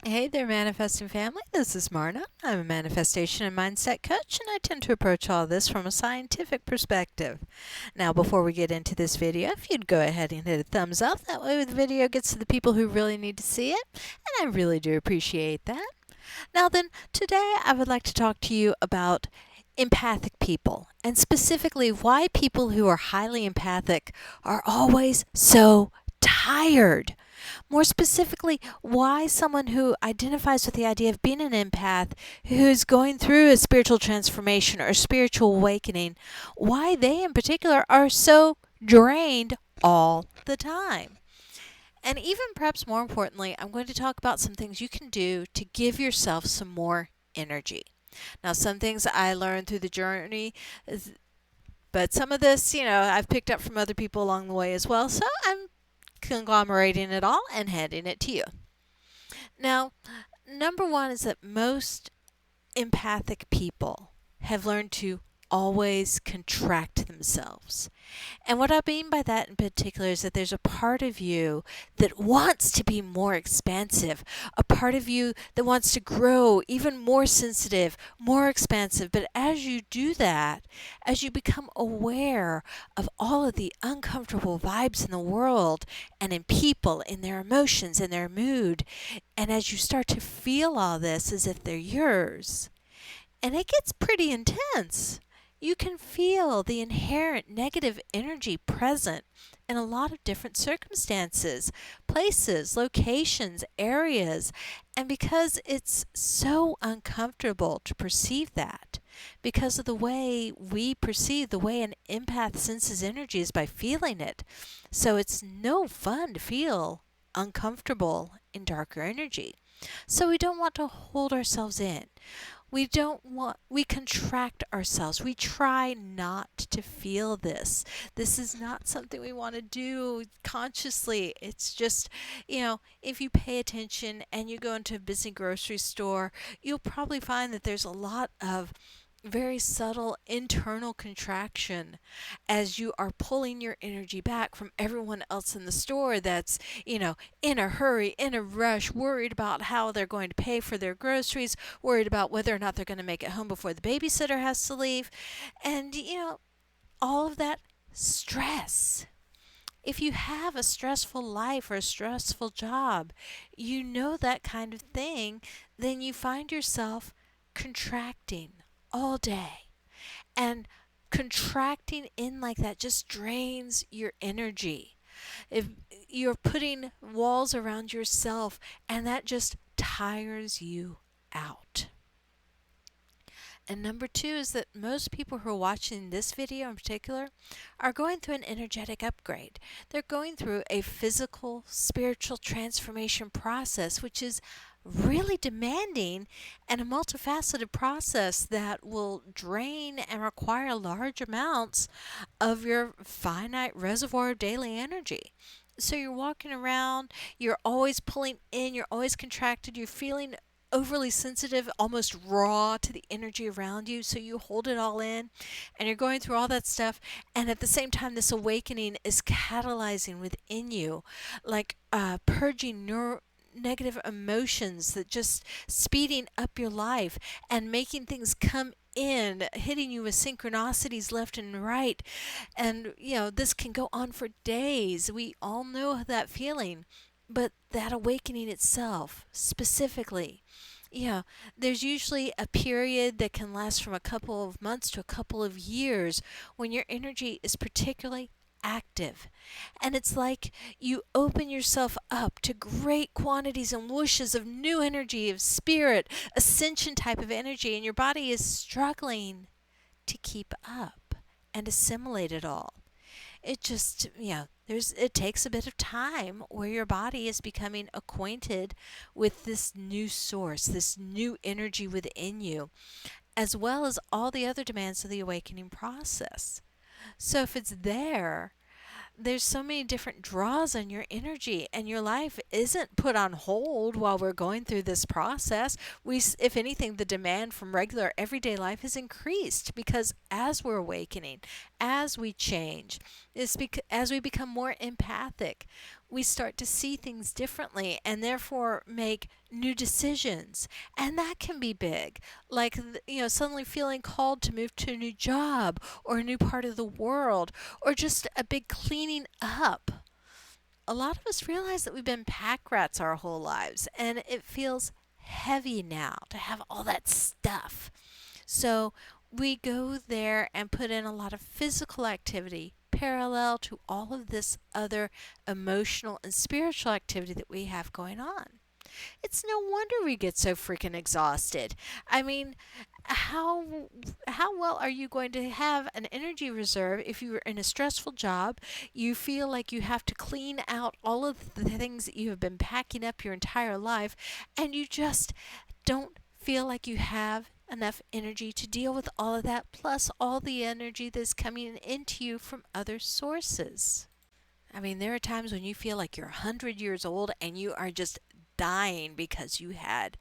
Hey there, manifesting family. This is Marna. I'm a manifestation and mindset coach, and I tend to approach all this from a scientific perspective. Now, before we get into this video, if you'd go ahead and hit a thumbs up, that way the video gets to the people who really need to see it, and I really do appreciate that. Now, then, today I would like to talk to you about empathic people, and specifically why people who are highly empathic are always so tired. More specifically, why someone who identifies with the idea of being an empath, who's going through a spiritual transformation or a spiritual awakening, why they in particular are so drained all the time. And even perhaps more importantly, I'm going to talk about some things you can do to give yourself some more energy. Now, some things I learned through the journey, but some of this, I've picked up from other people along the way as well. So I'm conglomerating it all and handing it to you. Now, number one is that most empathic people have learned to always contract themselves. And what I mean by that in particular is that there's a part of you that wants to be more expansive, a part of you that wants to grow even more sensitive, more expansive. But as you do that, as you become aware of all of the uncomfortable vibes in the world and in people, in their emotions, in their mood, and as you start to feel all this as if they're yours, and it gets pretty intense. You can feel the inherent negative energy present in a lot of different circumstances, places, locations, areas. And because it's so uncomfortable to perceive that, because of the way we perceive, the way an empath senses energy is by feeling it. So it's no fun to feel uncomfortable in darker energy. So we don't want to hold ourselves in. We contract ourselves. We try not to feel this. This is not something we want to do consciously. It's just, if you pay attention and you go into a busy grocery store, you'll probably find that there's a lot of very subtle internal contraction as you are pulling your energy back from everyone else in the store that's, in a hurry, in a rush, worried about how they're going to pay for their groceries, worried about whether or not they're going to make it home before the babysitter has to leave. And, all of that stress. If you have a stressful life or a stressful job, that kind of thing, then you find yourself contracting all day. And contracting in like that just drains your energy. If you're putting walls around yourself, and that just tires you out. And number two is that most people who are watching this video in particular are going through an energetic upgrade. They're going through a physical, spiritual transformation process, which is really demanding and a multifaceted process that will drain and require large amounts of your finite reservoir of daily energy. So you're walking around, you're always pulling in, you're always contracted, you're feeling overly sensitive, almost raw to the energy around you. So you hold it all in and you're going through all that stuff. And at the same time, this awakening is catalyzing within you, like purging negative emotions, that just speeding up your life and making things come in, hitting you with synchronicities left and right. And, this can go on for days. We all know that feeling. But that awakening itself, specifically, there's usually a period that can last from a couple of months to a couple of years when your energy is particularly active. And it's like you open yourself up to great quantities and whooshes of new energy, of spirit, ascension type of energy, and your body is struggling to keep up and assimilate it all. It just, it takes a bit of time where your body is becoming acquainted with this new source, this new energy within you, as well as all the other demands of the awakening process. So if it's there's so many different draws on your energy, and your life isn't put on hold while we're going through this process. If anything, the demand from regular everyday life has increased, because as we're awakening, as we change, as we become more empathic, we start to see things differently and therefore make new decisions. And that can be big. Like, suddenly feeling called to move to a new job or a new part of the world or just a big cleaning up. A lot of us realize that we've been pack rats our whole lives, and it feels heavy now to have all that stuff. So we go there and put in a lot of physical activity parallel to all of this other emotional and spiritual activity that we have going on. It's no wonder we get so freaking exhausted. I mean, how how well are you going to have an energy reserve if you're in a stressful job? You feel like you have to clean out all of the things that you have been packing up your entire life, and you just don't feel like you have enough energy to deal with all of that, plus all the energy that's coming into you from other sources. I mean, there are times when you feel like you're 100 years old and you are just dying because you had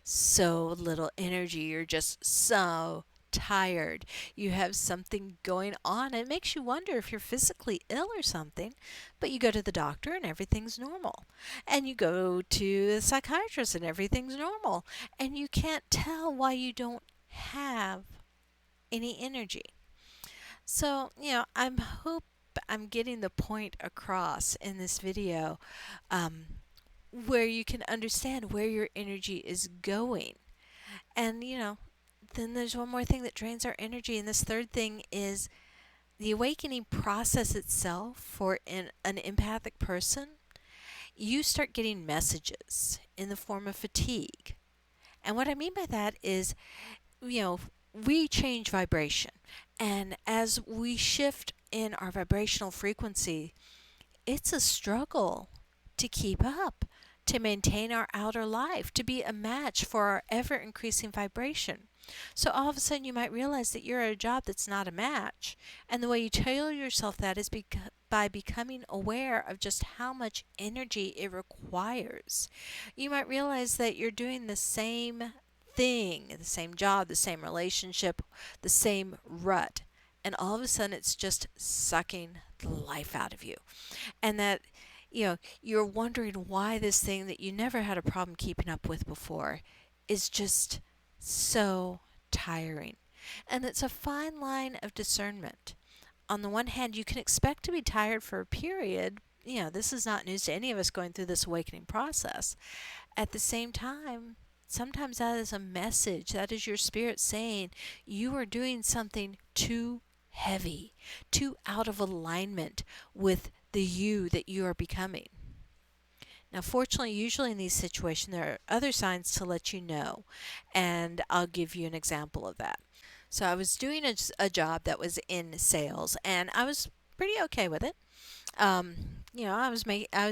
so little energy. You're just so tired. You have something going on. It makes you wonder if you're physically ill or something, but you go to the doctor and everything's normal. And you go to the psychiatrist and everything's normal. And you can't tell why you don't have any energy. So, I'm getting the point across in this video, um, where you can understand where your energy is going. And, then there's one more thing that drains our energy. And this third thing is the awakening process itself for an empathic person. You start getting messages in the form of fatigue. And what I mean by that is, you know, we change vibration. And as we shift in our vibrational frequency, it's a struggle to keep up, to maintain our outer life, to be a match for our ever increasing vibration. So all of a sudden, you might realize that you're at a job that's not a match. And the way you tell yourself that is by becoming aware of just how much energy it requires. You might realize that you're doing the same thing, the same job, the same relationship, the same rut. And all of a sudden, it's just sucking the life out of you. And that, you're wondering why this thing that you never had a problem keeping up with before is just so tiring. And it's a fine line of discernment. On the one hand, you can expect to be tired for a period. This is not news to any of us going through this awakening process. At the same time, sometimes that is a message. That is your spirit saying you are doing something too heavy, too out of alignment with the you that you are becoming. Now, fortunately, usually in these situations, there are other signs to let you know, and I'll give you an example of that. So, I was doing a job that was in sales, and I was pretty okay with it. Um, I was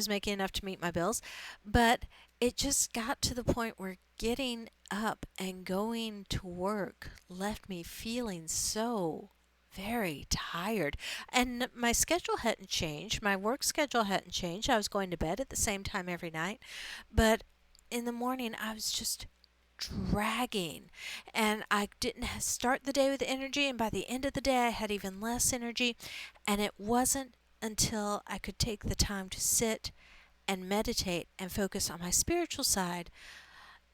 making enough to meet my bills, but it just got to the point where getting up and going to work left me feeling so very tired. And my schedule hadn't changed. My work schedule hadn't changed. I was going to bed at the same time every night. But in the morning, I was just dragging. And I didn't start the day with energy. And by the end of the day, I had even less energy. And it wasn't until I could take the time to sit and meditate and focus on my spiritual side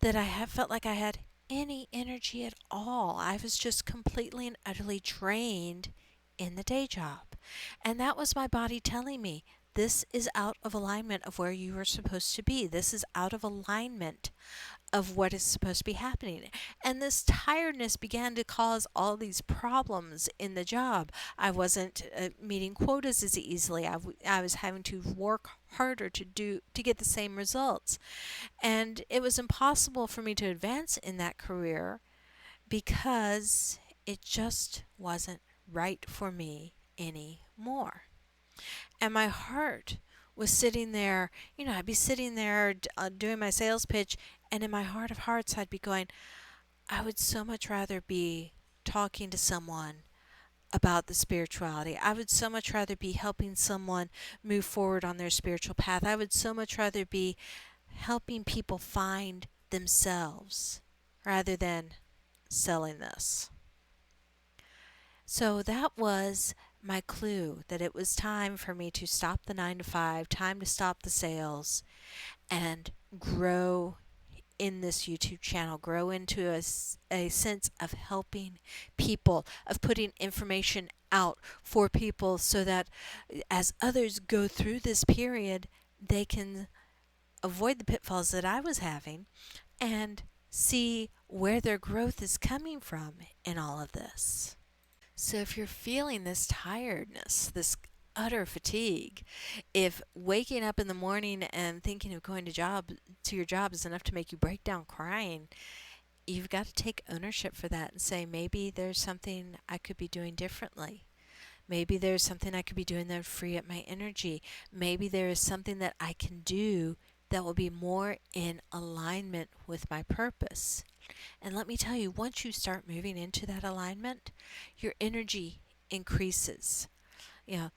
that felt like I had any energy at all. I was just completely and utterly drained in the day job. And that was my body telling me, this is out of alignment of where you are supposed to be. This is out of alignment of what is supposed to be happening. And this tiredness began to cause all these problems in the job. I wasn't meeting quotas as easily. I was having to work harder to get the same results. And it was impossible for me to advance in that career because it just wasn't right for me anymore. And my heart was sitting there, I'd be sitting there doing my sales pitch, and in my heart of hearts, I'd be going, I would so much rather be talking to someone about the spirituality. I would so much rather be helping someone move forward on their spiritual path. I would so much rather be helping people find themselves rather than selling this. So that was my clue that it was time for me to stop the 9 to 5, time to stop the sales, and grow in this YouTube channel, grow into a sense of helping people, of putting information out for people so that as others go through this period, they can avoid the pitfalls that I was having and see where their growth is coming from in all of this. So if you're feeling this tiredness, this utter fatigue, if waking up in the morning and thinking of going to your job is enough to make you break down crying, you've got to take ownership for that and say maybe there's something I could be doing differently. Maybe there's something I could be doing that would free up my energy. Maybe there is something that I can do that will be more in alignment with my purpose. And let me tell you, once you start moving into that alignment, your energy increases. You know,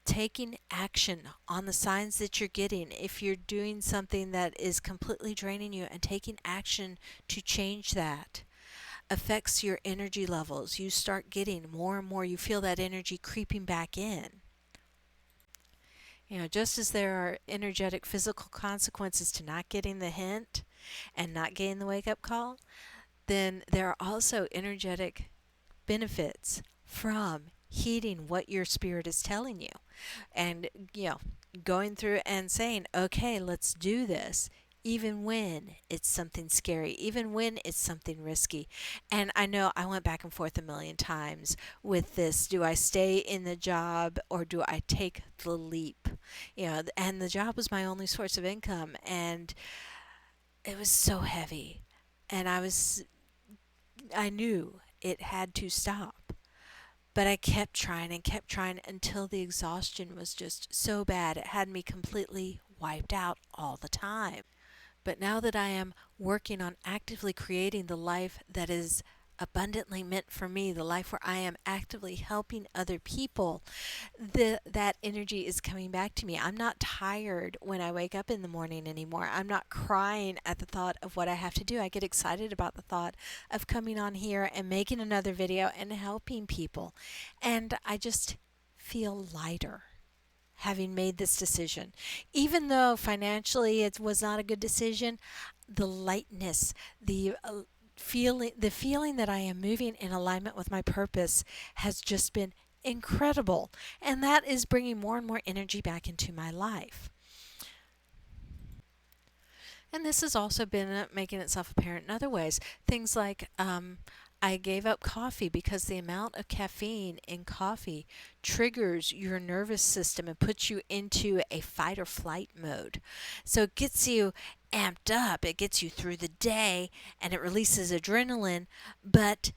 taking action on the signs that you're getting, if you're doing something that is completely draining you and taking action to change that, affects your energy levels. You start getting more and more, you feel that energy creeping back in. Just as there are energetic physical consequences to not getting the hint and not getting the wake up call, then there are also energetic benefits from heeding what your spirit is telling you and going through and saying, okay, let's do this, even when it's something scary, even when it's something risky. And I know I went back and forth a million times with this. Do I stay in the job or do I take the leap? And the job was my only source of income, and it was so heavy, and I knew it had to stop. But I kept trying and kept trying until the exhaustion was just so bad. It had me completely wiped out all the time. But now that I am working on actively creating the life that is abundantly meant for me, the life where I am actively helping other people, that energy is coming back to me. I'm not tired when I wake up in the morning anymore. I'm not crying at the thought of what I have to do. I get excited about the thought of coming on here and making another video and helping people. And I just feel lighter having made this decision. Even though financially it was not a good decision, the lightness, the feeling that I am moving in alignment with my purpose has just been incredible. And that is bringing more and more energy back into my life. And this has also been making itself apparent in other ways. Things like I gave up coffee because the amount of caffeine in coffee triggers your nervous system and puts you into a fight or flight mode. So it gets you amped up, it gets you through the day, and it releases adrenaline, but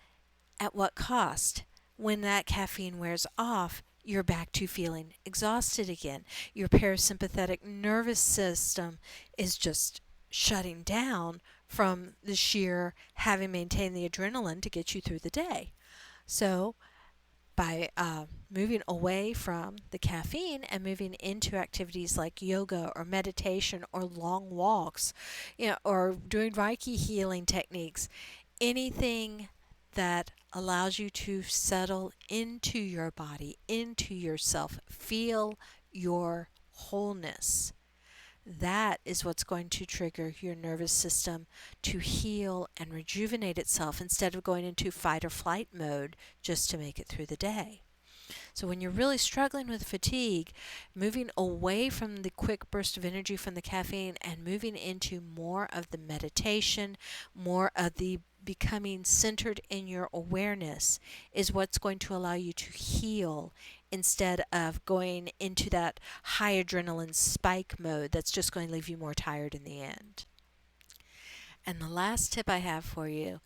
at what cost? When that caffeine wears off, you're back to feeling exhausted again. Your parasympathetic nervous system is just shutting down from the sheer having maintained the adrenaline to get you through the day. So, by moving away from the caffeine and moving into activities like yoga or meditation or long walks, or doing Reiki healing techniques, anything that allows you to settle into your body, into yourself, feel your wholeness. That is what's going to trigger your nervous system to heal and rejuvenate itself instead of going into fight or flight mode just to make it through the day. So when you're really struggling with fatigue, moving away from the quick burst of energy from the caffeine and moving into more of the meditation, more of the becoming centered in your awareness is what's going to allow you to heal instead of going into that high adrenaline spike mode that's just going to leave you more tired in the end. And the last tip I have for you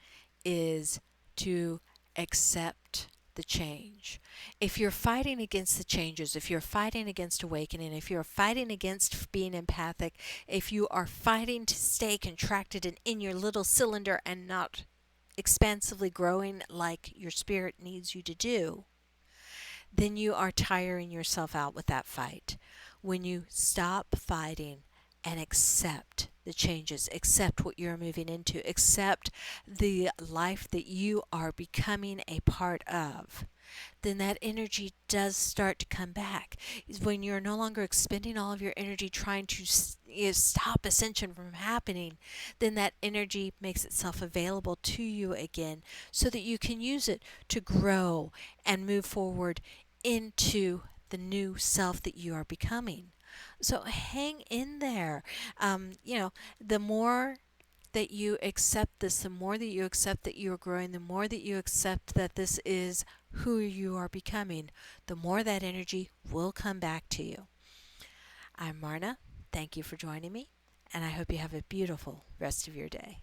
is to accept the change. If you're fighting against the changes, if you're fighting against awakening, if you're fighting against being empathic, if you are fighting to stay contracted and in your little cylinder and not expansively growing like your spirit needs you to do, then you are tiring yourself out with that fight. When you stop fighting and accept the changes, accept what you're moving into, accept the life that you are becoming a part of, then that energy does start to come back. Is when you're no longer expending all of your energy trying to stop ascension from happening, then that energy makes itself available to you again so that you can use it to grow and move forward into the new self that you are becoming. So hang in there. The more that you accept this, the more that you accept that you're growing, the more that you accept that this is who you are becoming, the more that energy will come back to you. I'm Marna. Thank you for joining me, and I hope you have a beautiful rest of your day.